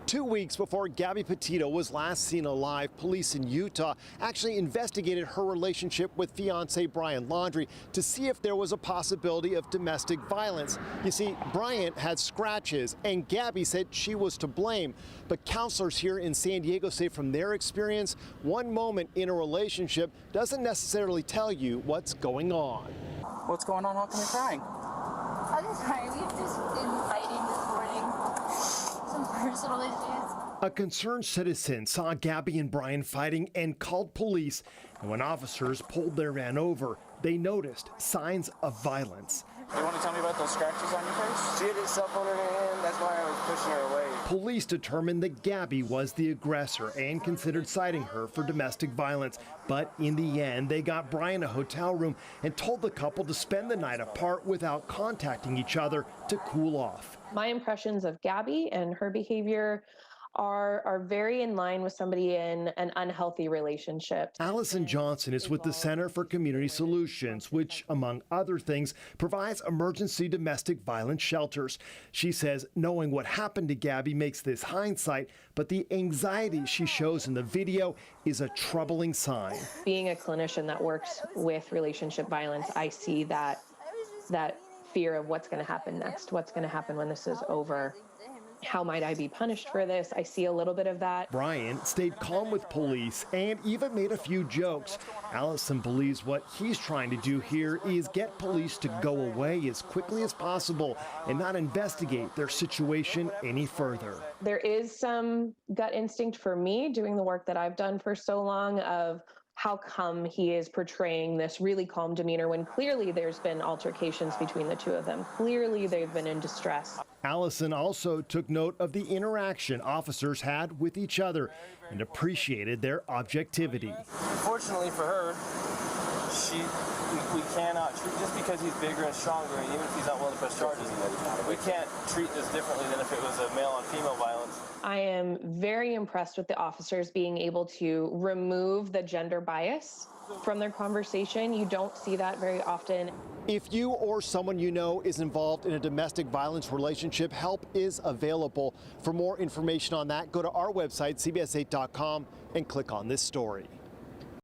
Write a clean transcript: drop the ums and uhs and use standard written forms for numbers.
2 weeks before Gabby Petito was last seen alive, police in Utah actually investigated her relationship with fiancé Brian Laundrie to see if there was a possibility of domestic violence. You see, Brian had scratches, and Gabby said she was to blame. But counselors here in San Diego say from their experience, one moment in a relationship doesn't necessarily tell you what's going on. What's going on? How come you're crying? I'm just crying. We've just been fighting this morning. Some personal issues. A concerned citizen saw Gabby and Brian fighting and called police. And when officers pulled their van over, they noticed signs of violence. You want to tell me about those scratches on your face? She had her cell phone in her hand. That's why I was pushing her away. Police determined that Gabby was the aggressor and considered citing her for domestic violence. But in the end, they got Brian a hotel room and told the couple to spend the night apart without contacting each other to cool off. My impressions of Gabby and her behavior are very in line with somebody in an unhealthy relationship. Allison Johnson is with the Center for Community Solutions, which, among other things, provides emergency domestic violence shelters. She says knowing what happened to Gabby makes this hindsight, but the anxiety she shows in the video is a troubling sign. Being a clinician that works with relationship violence, I see that fear of what's going to happen next, what's going to happen when this is over. How might I be punished for this? I see a little bit of that. Brian stayed calm with police and even made a few jokes. Allison believes what he's trying to do here is get police to go away as quickly as possible and not investigate their situation any further. There is some gut instinct for me doing the work that I've done for so long of how come he is portraying this really calm demeanor when clearly there's been altercations between the two of them. Clearly they've been in distress. Allison also took note of the interaction officers had with each other and appreciated their objectivity. Fortunately for her, we cannot treat, just because he's bigger and stronger, and even if he's not willing to press charges, we can't treat this differently than if it was a male on female violence. I am very impressed with the officers being able to remove the gender bias from their conversation. You don't see that very often. If you or someone you know is involved in a domestic violence relationship, help is available. For more information on that, go to our website, cbs8.com, and click on this story.